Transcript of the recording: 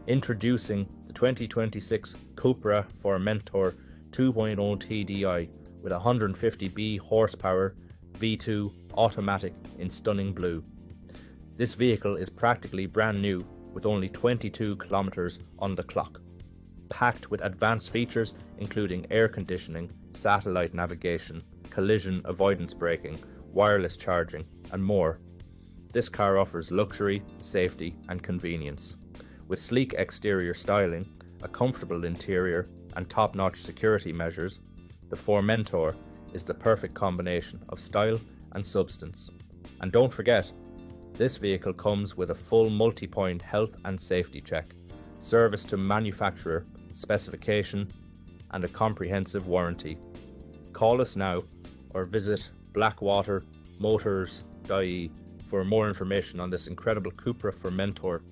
Introducing the 2026 CUPRA Formentor 2.0TDI with 150B horsepower V2 automatic in stunning blue. This vehicle is practically brand new with only 22 kilometers on the clock, packed with advanced features including air conditioning, satellite navigation, collision avoidance braking, wireless charging, and more. This car offers luxury, safety, and convenience. With sleek exterior styling, a comfortable interior, and top-notch security measures, the Formentor is the perfect combination of style and substance. And don't forget, this vehicle comes with a full multi-point health and safety check, service to manufacturer, specification, and a comprehensive warranty. Call us now or visit blackwatermotors.ie for more information on this incredible CUPRA Formentor